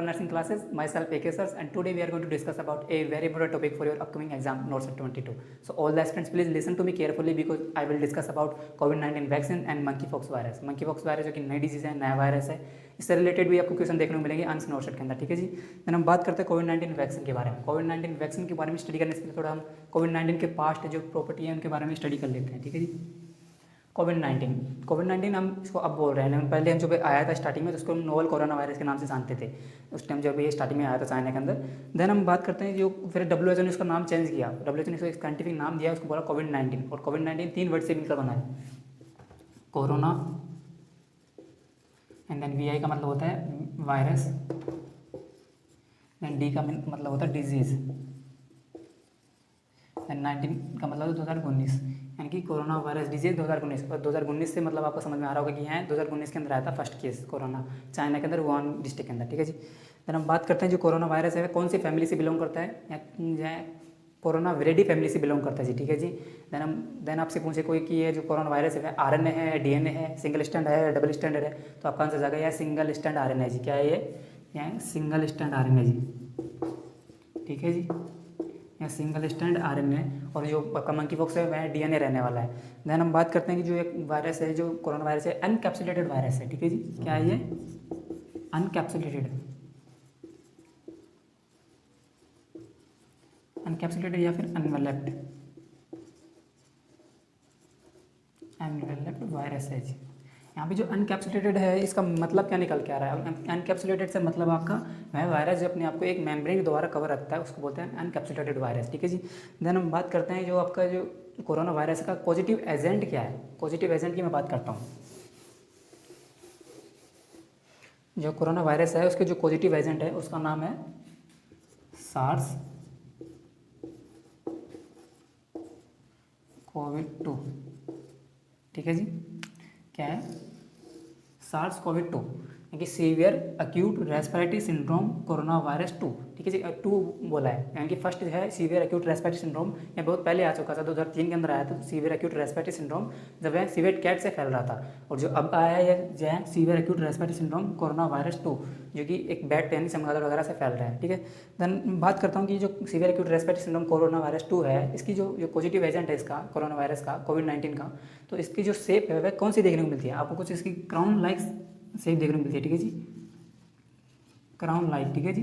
nursing classes. Myself AK Sirs, and today we are going to discuss about a very important topic for your upcoming exam notes 22. So all the aspirants please listen to me carefully because I will discuss about COVID-19 vaccine and monkeypox virus. monkeypox virus जो कि नई disease है, नया virus है, इससे related भी आपको question देखने को मिलेंगे आंसर नोट के अंदर। ठीक है जी। देन हम बात करते हैं कोविड-19 वैक्सीन के बारे में। कोविड-19 वैक्सीन के बारे में स्टडी करने से पहले थोड़ा हम कोविड-19 के पास्ट जो प्रॉपर्टी है उनके बारे में स्टडी कर लेते हैं। ठीक है जी। कोविड-19 हम इसको अब बोल रहे हैं, पहले हम जब आया था स्टार्टिंग में तो उसको हम नोवल कोरोना वायरस के नाम से जानते थे उस टाइम जब ये स्टार्टिंग में आया था चाइना के अंदर। देन हम बात करते हैं जो फिर WHO ने उसका नाम चेंज किया, WHO ने इसको एक साइंटिफिक नाम दिया, उसको बोला कोविड-19। और कोविड-19 तीन वर्ड से मिलकर बना है, कोरोना एंड देन VI का मतलब होता है वायरस, देन D का मतलब होता है डिजीज़, देन 19 का मतलब 2019 यानी कि कोरोना वायरस डिजीज 2019। और 2019 से मतलब आपको समझ में आ रहा होगा कि यहाँ 2019 के अंदर आया था फर्स्ट केस कोरोना चाइना के अंदर, वुहान डिस्ट्रिक्ट के अंदर। ठीक है जी। देन हम बात करते हैं जो कोरोना वायरस है कौन सी फैमिली से बिलोंग करता है, या कोरोना वेरिडी फैमिली से बिलोंग करता है जी। ठीक है जी। देन आपसे पूछे कोई कि ये जो कोरोना वायरस है RNA है, DNA है, सिंगल स्टैंड है, डबल स्टैंड है, तो आपका आंसर जाएगा यह सिंगल स्टैंड RNA जी। क्या है ये सिंगल स्टैंड RNA जी। ठीक है जी, या सिंगल स्टैंड RNA। और जो आपका monkeypox है वह DNA रहने वाला है। देन हम बात करते हैं कि जो एक वायरस है जो कोरोना वायरस है अनकैप्सुलेटेड वायरस है। ठीक है जी। क्या है ये अनकैप्सुलेटेड या फिर अनवेलप्ड वायरस है जी। यहाँ पे जो अनकैप्सुलेटेड है इसका मतलब क्या निकल के आ रहा है, अनकैप्सुलेटेड से मतलब आपका वह वायरस जो अपने आप को एक मेम्ब्रेन के द्वारा कवर रखता है उसको बोलते हैं अनकैप्सुलेटेड वायरस। ठीक है जी। देन हम बात करते हैं जो आपका जो कोरोना वायरस का पॉजिटिव एजेंट क्या है। पॉजिटिव एजेंट की मैं बात करता हूँ। जो कोरोना वायरस है उसके जो पॉजिटिव एजेंट है उसका नाम है सार्स कोविड-2। ठीक है जी। क्या है सार्स कोविड-2 यानी कि severe acute respiratory syndrome corona virus 2। ठीक है जी। 2 बोला है यानी कि फर्स्ट है सीवियर एक्यूट रेस्पिरेटरी सिंड्रोम, ये बहुत पहले आ चुका था, 2003 के अंदर आया था सीवियर एक्यूट रेस्पिरेटरी सिंड्रोम, जब यह सीवियर कैट से फैल रहा था। और जो अब आया है जो है severe acute respiratory syndrome corona virus 2 जो कि एक बैट यानी चमगादड़ वगैरह से फैल रहा है। ठीक है। देन बात करता हूँ कि जो severe acute respiratory syndrome corona virus 2 है इसकी जो पॉजिटिव एजेंट है इसका कोरोना वायरस का कोविड-19 का, तो इसकी जो शेप है वह कौन सी देखने को मिलती है आपको, कुछ इसकी क्राउन लाइक शेप देखने को मिलती है। ठीक है जी, क्राउन लाइक। ठीक है जी,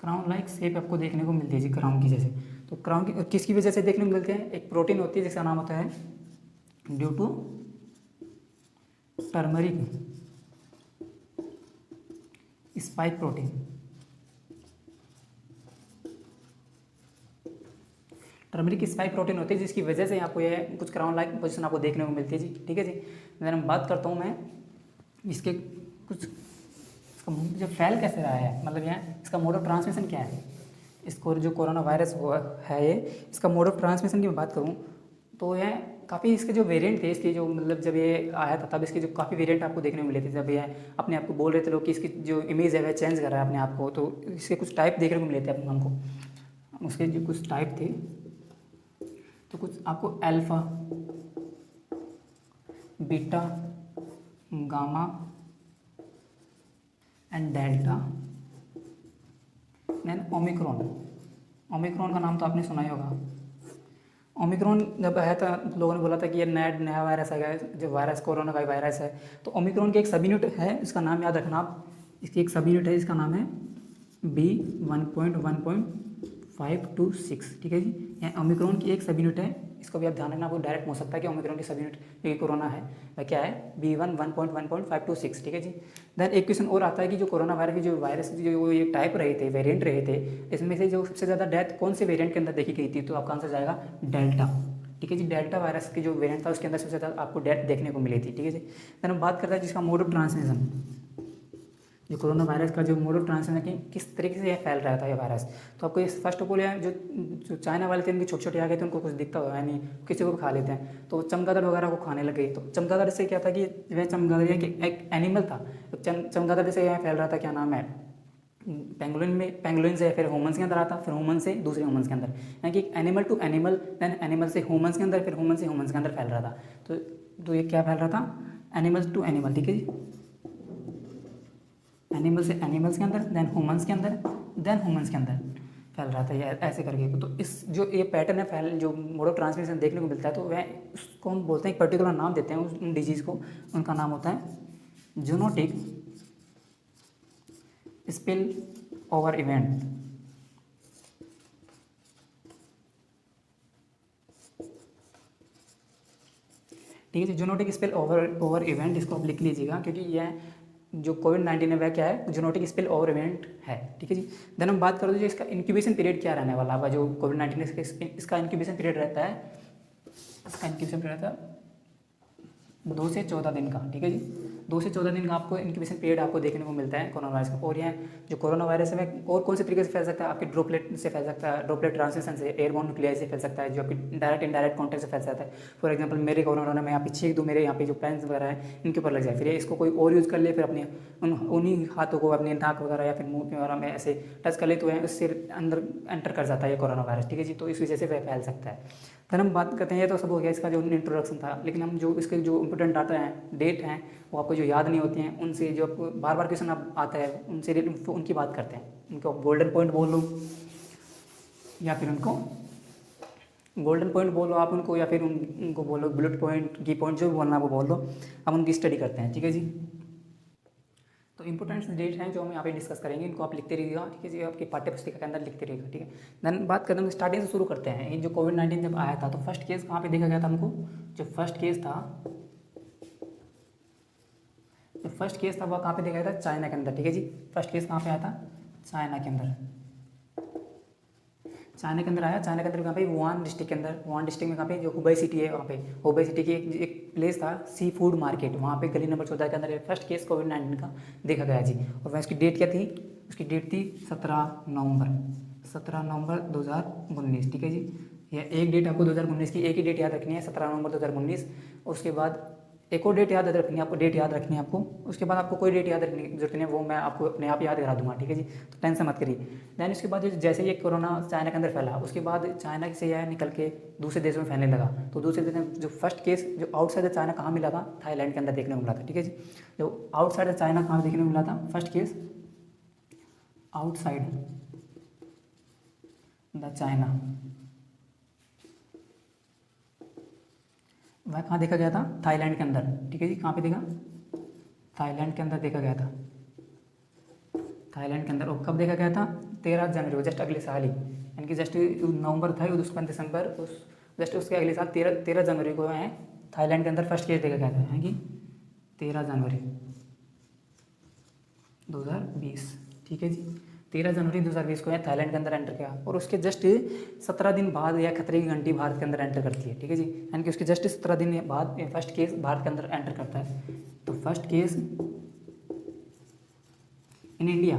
क्राउन लाइक शेप आपको देखने को मिलती है जी, क्राउन की जैसे। तो क्राउन की किसकी वजह से देखने को मिलते हैं, एक प्रोटीन होती है जिसका नाम होता है due to trimeric spike protein. Trimeric spike protein होती है जिसकी वजह से आपको ये कुछ क्राउन लाइक पोजीशन आपको देखने को मिलती है जी। ठीक है जी। देन हम बात करता हूँ मैं इसके कुछ जो फैल कैसे रहा है, मतलब यहाँ इसका मोड ऑफ ट्रांसमिशन क्या है, इसको जो कोरोना वायरस है ये इसका मोड ऑफ ट्रांसमिशन की मैं बात करूँ तो यह काफ़ी इसके जो वेरिएंट थे इसके जो मतलब जब ये आया था तब इसके जो काफ़ी वेरिएंट आपको देखने को मिले थे। जब ये अपने आप को बोल रहे थे लोग कि इसकी जो इमेज है वह चेंज कर रहा है अपने आप को, तो इसके कुछ टाइप देखने को मिले थे हमको। उसके जो कुछ टाइप थे तो कुछ आपको alpha, beta, gamma and delta, then omicron का नाम तो आपने सुना ही होगा। ओमिक्रॉन जब आया था लोगों ने बोला था कि ये नया वायरस आ गया है, जो वायरस कोरोना का वायरस है। तो ओमिक्रॉन की एक सब यूनिट है, इसका नाम याद रखना आप, इसकी एक सब यूनिट है, इसका नाम है B1.1.526। ठीक है जी, यह ओमिक्रॉन की एक सब यूनिट है, इसको भी आप ध्यान रखना, आपको डायरेक्ट पूछ सकता है कि ओमिक्रॉन की सब यूनिट जो कोरोना है वह क्या है, B1.1.526। ठीक है जी। देन एक क्वेश्चन और आता है कि जो कोरोना वायरस की जो वायरस जो ये टाइप रहे थे, वेरिएंट रहे थे, इसमें से जो सबसे ज़्यादा डेथ कौन से वेरिएंट के अंदर देखी गई थी, तो आपका आंसर जाएगा डेल्टा। ठीक है जी, डेल्टा वायरस की जो वेरिएंट था उसके अंदर सबसे ज़्यादा आपको डेथ देखने को मिली थी। ठीक है जी। देन हम बात करते हैं जिसका मोड ऑफ ट्रांसमिशन, जो कोरोना वायरस का जो मोड ऑफ ट्रांसमिशन कि किस तरीके से यह फैल रहा था ये वायरस। तो आपको ये फर्स्ट ऑफ ऑल जो चाइना वाले थे उनके छोटे छोटे आ गए थे, उनको कुछ दिखता हुआ यानी किसी को भी खा लेते हैं, तो चमगादड़ वगैरह को खाने लगे। तो चमगादड़ से क्या था कि वह चमगादड़ एक एनिमल था, तो चमगादड़ से यह फैल रहा था, क्या नाम है, पेंगुलिन से फिर ह्यूमंस के अंदर आता, फिर ह्यूमन से दूसरे ह्यूमंस के अंदर, यानी कि animal to animal, then animal से ह्यूमंस के अंदर, फिर ह्यूमन से ह्यूमंस के अंदर फैल रहा था। तो ये क्या फैल रहा था, एनिमल्स टू एनिमल। ठीक है जी। एनिमल से एनिमल्स के अंदर, देन ह्यूमंस के अंदर, देन ह्यूमंस के अंदर फैल रहा था ये ऐसे करके। तो इस जो ये पैटर्न है फैल जो मोड ऑफ ट्रांसमिशन देखने को मिलता है, तो वह उसको हम बोलते हैं, एक पर्टिकुलर नाम देते हैं उस डिजीज़ को, उनका नाम होता है जूनोटिक स्पिल ओवर इवेंट। ठीक है जी, जूनोटिक स्पिल ओवर इवेंट, इसको आप लिख लीजिएगा, क्योंकि यह जो कोविड-19 है वह क्या है, जूनोटिक स्पिल ओवर इवेंट है। ठीक है जी। देन हम बात करें तो इसका इंक्यूबेशन पीरियड क्या रहने वाला है, जो कोविड-19 इसका इंक्यूबेशन पीरियड रहता है, इसका इंक्यूबेशन पीरियड रहता है 2 से 14 दिन का। ठीक है जी, 2 से 14 दिन का आपको इंक्यूबेशन पीरियड आपको देखने को मिलता है कोरोना वायरस का। और यह जो कोरोना वायरस है और कौन से तरीके से फैल सकता है, आपके ड्रॉपलेट से फैल सकता है, ड्रॉपलेट ट्रांसमिशन से, एयरबोर्न न्यूक्लियाई से फैल सकता है, जो आपकी डायरेक्ट इनडायरेक्ट कॉन्टैक्ट से फैल सकता है। फॉर एग्जांपल मेरे कोरोना में यहाँ पे छींक दूँ, मेरे यहाँ पे जो पेन्स वगैरह है इनके ऊपर लग जाए, फिर इसको कोई और यूज़ कर ले, फिर अपने उन्हीं हाथों को अपने नाक वगैरह या फिर मुँह वगैरह में ऐसे टच कर ले, तो उससे अंदर एंटर कर जाता है ये कोरोना वायरस। ठीक है जी, तो इस वजह से वह फैल सकता है। फिर हम बात करते हैं, ये तो सब हो गया इसका जो इंट्रोडक्शन था, लेकिन हम जो इसके जो इंपॉर्टेंट डाटा हैं, डेट हैं, वो आपको जो याद नहीं होती हैं, उनसे जो आपको बार बार क्वेश्चन आता है उनसे उनकी बात करते हैं। उनको गोल्डन पॉइंट बोल लो या फिर उनको गोल्डन पॉइंट बोलो आप उनको, या फिर उनको बोलो बुलेट पॉइंट, की पॉइंट, जो भी बोलना वो बोल दो, हम उनकी स्टडी करते हैं। ठीक है जी, तो इंपॉर्टेंट डेट हैं जो हम यहाँ पे डिस्कस करेंगे, इनको आप लिखते रहिएगा। ठीक है जी, आपकी पाठ्य पुस्तिका के अंदर लिखते रहिएगा। ठीक है, देन बात करते हैं, स्टार्टिंग से शुरू करते हैं। ये जो कोविड-19 जब आया था, तो फर्स्ट केस कहाँ पे देखा गया था हमको, जो फर्स्ट केस था वह कहाँ पे देखा गया था, चाइना के अंदर। ठीक है जी, फर्स्ट केस कहाँ पे आया था, चाइना के अंदर। चाइना के अंदर आया, चाइना के अंदर कहाँ पे, वुहान डिस्ट्रिक्ट के अंदर। वुहान डिस्ट्रिक्ट में कहाँ पे, जो हुबई सिटी है, वहाँ पे हुबई सिटी की एक प्लेस था, सी फूड मार्केट, वहाँ पे गली नंबर 14 के अंदर फर्स्ट केस कोविड-19 का देखा गया जी। और वह उसकी डेट क्या थी, उसकी डेट थी 17 नवंबर 2019। ठीक है जी, यह एक डेट आपको 2019 की एक ही डेट याद रखनी है, 17 नवंबर 2019। उसके बाद एक और डेट याद रखनी है आपको, डेट याद रखनी है आपको। उसके बाद आपको कोई डेट याद रखने की जरूरत नहीं है, वो मैं आपको अपने आप याद करा दूंगा। ठीक है जी, तो टेंशन मत करिए। दैन उसके बाद जैसे ये कोरोना चाइना के अंदर फैला, उसके बाद चाइना से यह निकल के दूसरे देशों में फैलने लगा। तो दूसरे देश में जो फर्स्ट केस जो आउटसाइड चाइना कहाँ मिला था, थाईलैंड के अंदर देखने को मिला था। ठीक है जी, जो आउटसाइड चाइना कहाँ देखने को मिला था, first case outside the China, वह कहाँ देखा गया था, थाईलैंड के अंदर। ठीक है जी, कहाँ पे देखा, थाईलैंड के अंदर देखा गया था, थाईलैंड के अंदर। और कब देखा गया था, 13 जनवरी को, जस्ट अगले साल ही, यानी कि जस्ट नवंबर था उसके बाद दिसंबर, उस जस्ट उसके अगले साल 13 जनवरी को है थाईलैंड के अंदर फर्स्ट केस देखा गया था, यानी कि 13 जनवरी 2020। ठीक है जी, 13 जनवरी 2020 को है थाईलैंड के अंदर एंटर किया, और उसके जस्ट 17 दिन बाद या खतरे की घंटी भारत के अंदर एंटर करती है। ठीक है जी, यानी कि उसके जस्ट 17 दिन बाद फर्स्ट केस भारत के अंदर एंटर करता है। तो फर्स्ट केस इन इंडिया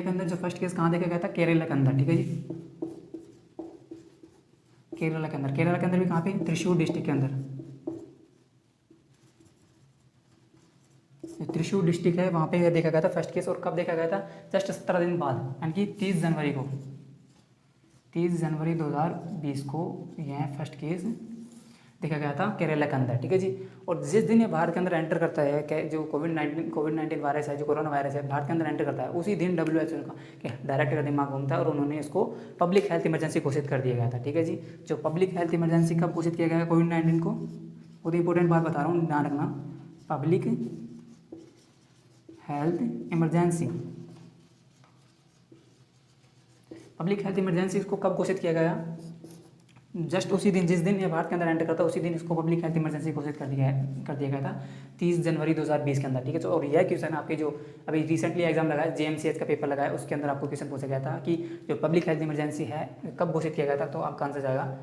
के अंदर जो फर्स्ट केस कहाँ देखा गया था, केरला के अंदर। ठीक है जी, केरला के अंदर भी कहाँ पे, त्रिशूर डिस्ट्रिक्ट के अंदर। त्रिशूर डिस्ट्रिक्ट है, वहाँ पे देखा गया था फर्स्ट केस। और कब देखा गया था, जस्ट 17 दिन बाद, यानी कि 30 जनवरी 2020 को यह फर्स्ट केस देखा गया था केरला के अंदर। ठीक है जी, और जिस दिन ये भारत के अंदर एंटर करता है, जो कोविड-19 वायरस है, जो कोरोना वायरस है, भारत के अंदर एंटर करता है, उसी दिन WHO का डायरेक्टर का दिमाग घूमता है, और उन्होंने इसको पब्लिक हेल्थ इमरजेंसी घोषित कर दिया गया था। ठीक है जी, जो पब्लिक हेल्थ इमरजेंसी कब घोषित किया गया है कोविड-19 को, बहुत इंपॉर्टेंट बात बता रहा हूँ, ध्यान रखना। पब्लिक हेल्थ इमरजेंसी इसको कब घोषित किया गया, जस्ट उसी दिन, जिस दिन ये भारत के अंदर एंटर करता है, उसी दिन इसको पब्लिक हेल्थ इमरजेंसी घोषित कर दिया गया था, 30 जनवरी 2020 के अंदर। ठीक है, तो और यह क्वेश्चन आपके जो अभी रिसेंटली एग्जाम लगा है, JMCH का पेपर लगा है, उसके अंदर आपको क्वेश्चन पूछा गया था कि जो पब्लिक हेल्थ इमरजेंसी है कब घोषित किया गया था, तो आपका आंसर जाएगा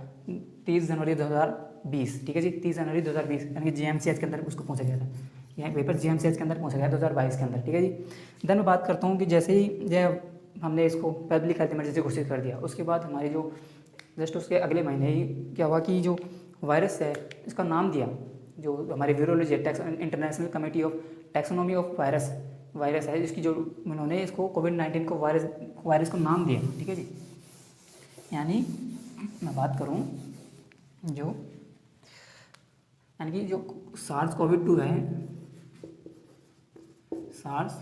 30 जनवरी 2020। ठीक है जी, 30 जनवरी 2020, यानी कि JMCH के अंदर उसको पूछा गया था। यह पेपर JMCH के अंदर पूछा गया 2022 के अंदर। ठीक है जी, देन मैं बात करता हूँ कि जैसे ही हमने इसको पब्लिक हेल्थ इमरजेंसी घोषित कर दिया, उसके बाद हमारी जो जस्ट उसके अगले महीने ही क्या हुआ कि जो वायरस है इसका नाम दिया, जो हमारी virology international committee of taxonomy of virus है, इसकी जो उन्होंने इसको कोविड-19 को वायरस को नाम दिया। ठीक है जी, यानी मैं बात करूं यानी कि जो SARS-CoV-2 है, सार्स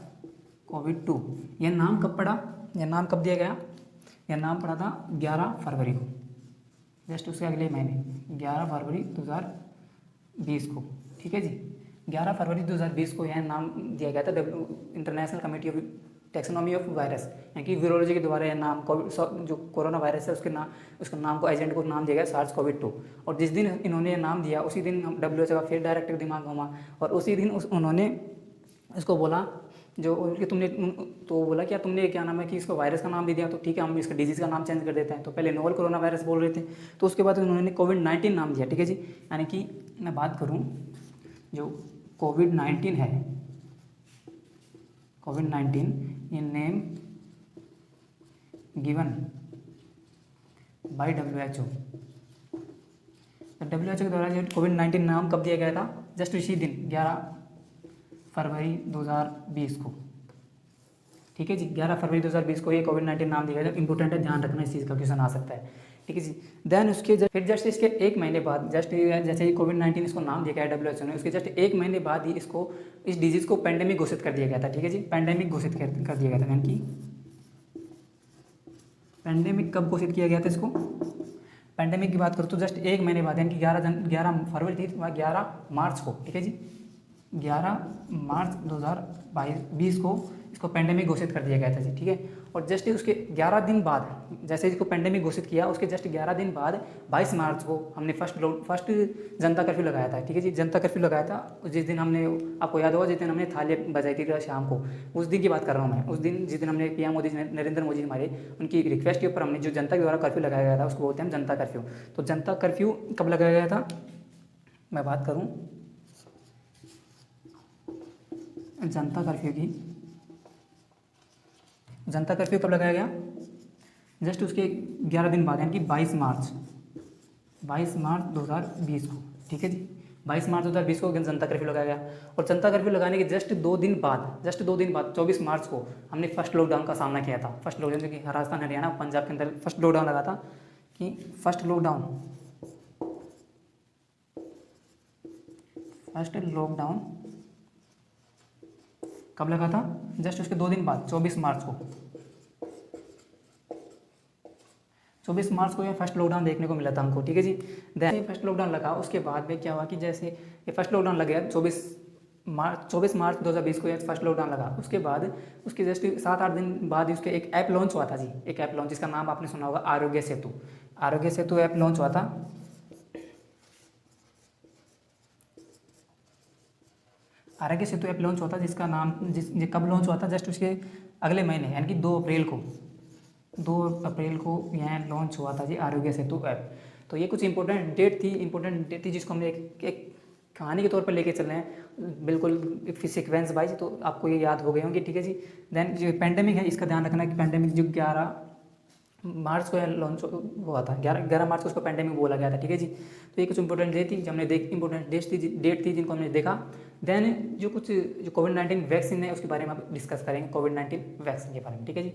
कोविड-2। यह नाम कब पड़ा, यह नाम कब दिया गया, यह नाम पड़ा था 11 फरवरी को, जस्ट उसके अगले महीने 11 फरवरी 2020 को। ठीक है जी, 11 फरवरी 2020 को यह नाम दिया गया था international committee of taxonomy of virus, यानी कि वीरोलॉजी के द्वारा यह नाम जो कोरोना वायरस है उसके नाम को एजेंट को नाम दिया गया सार्स कोविड-2। और जिस दिन इन्होंने नाम दिया उसी दिन WHO का फिर डायरेक्टर दिमाग घूमा और उसी दिन उन्होंने इसको बोला जो कि तुमने तो बोला कि यार तुमने क्या नाम है कि इसको वायरस का नाम दे दिया, तो ठीक है हम इसका डिजीज़ का नाम चेंज कर देते हैं। तो पहले नोवल कोरोना वायरस बोल रहे थे, तो उसके बाद उन्होंने कोविड-19 नाम दिया। ठीक है जी, यानी कि मैं बात करूं जो कोविड-19 है, कोविड-19 ये name given by WHO। WHO के द्वारा जो कोविड-19 नाम कब दिया गया था, जस्ट इसी दिन 11 फरवरी 2020 को। ठीक है जी, 11 फरवरी 2020 को ये कोविड-19 नाम दिया गया। इंपॉर्टेंट है, ध्यान रखना, इस चीज़ का क्वेश्चन आ सकता है। ठीक है जी, देन उसके फिर जस्ट इसके एक महीने बाद जैसे ही कोविड-19 इसको नाम दिया गया WHO ने, उसके जस्ट एक महीने बाद ही इसको इस डिजीज़ को पेंडेमिक घोषित कर दिया गया था। ठीक है जी, पेंडेमिक घोषित कर दिया गया था, यानी कि पेंडेमिक कब घोषित किया गया था इसको, पेंडेमिक की बात करूँ तो जस्ट एक महीने बाद, यानी कि 11 फरवरी थी, 11 मार्च को। ठीक है जी, 11 मार्च 2020 को इसको पेंडेमिक घोषित कर दिया गया था जी। ठीक है, और जस्ट उसके 11 दिन बाद, जैसे इसको पेंडेमिक घोषित किया उसके जस्ट 11 दिन बाद 22 मार्च को हमने फर्स्ट जनता कर्फ्यू लगाया था। ठीक है जी, जनता कर्फ्यू लगाया था जिस दिन हमने, आपको याद होगा जिस दिन हमने थाली बजाई थी शाम को, उस दिन की बात कर रहा हूँ मैं। उस दिन जिस दिन हमने PM मोदी नरेंद्र मोदी हमारे उनकी रिक्वेस्ट के ऊपर हमने जो जनता के द्वारा कर्फ्यू लगाया गया था उसको बोलते हैं हम जनता कर्फ्यू। तो जनता कर्फ्यू कब लगाया गया था, मैं बात करूँ जनता कर्फ्यू कब लगाया गया, जस्ट उसके 11 दिन बाद, यानी कि 22 मार्च 2020 को। ठीक है जी, 22 मार्च 2020 को जनता कर्फ्यू लगाया गया। और जनता कर्फ्यू लगाने के जस्ट 2 दिन बाद 24 मार्च को हमने फर्स्ट लॉकडाउन का सामना किया था। फर्स्ट लॉकडाउन जो कि राजस्थान, हरियाणा, पंजाब के अंदर फर्स्ट लॉकडाउन लगा था, कि फर्स्ट लॉकडाउन कब लगा था, जस्ट उसके 2 दिन बाद 24 मार्च को। 24 मार्च को ये फर्स्ट लॉकडाउन देखने को मिला था हमको। ठीक है जी, देन फर्स्ट लॉकडाउन लगा, उसके बाद में क्या हुआ कि जैसे ये फर्स्ट लॉकडाउन लग गया 24 मार्च 2020 को ये फर्स्ट लॉकडाउन लगा। उसके बाद उसके जस्ट 7-8 दिन बाद उसके एक ऐप लॉन्च हुआ था जी, एक ऐप लॉन्च जिसका नाम आपने सुना होगा आरोग्य सेतु ऐप लॉन्च हुआ था। आरोग्य सेतु ऐप लॉन्च हुआ था, जिसका नाम कब लॉन्च हुआ था, जस्ट उसके अगले महीने, यानी कि 2 अप्रैल को यहाँ लॉन्च हुआ था जी आरोग्य सेतु ऐप। तो ये कुछ इंपॉर्टेंट डेट थी जिसको हमने एक कहानी के तौर पर लेके चल रहे हैं, बिल्कुल सीक्वेंस वाइज, तो आपको ये याद हो गए होंगे। ठीक है जी, देन जो पेंडेमिक है इसका ध्यान रखना कि पेंडेमिक जो 11 मार्च को लॉन्च हुआ था, 11 मार्च को उसको पेंडेमिक बोला गया था। ठीक है जी, तो ये कुछ इंपॉर्टेंट डेट थी जो हमने इंपॉर्टेंट डेट थी जिनको हमने देखा। देन जो कोविड-19 वैक्सीन है उसके बारे में आप डिस्कस करेंगे, कोविड-19 वैक्सीन के बारे में। ठीक है जी।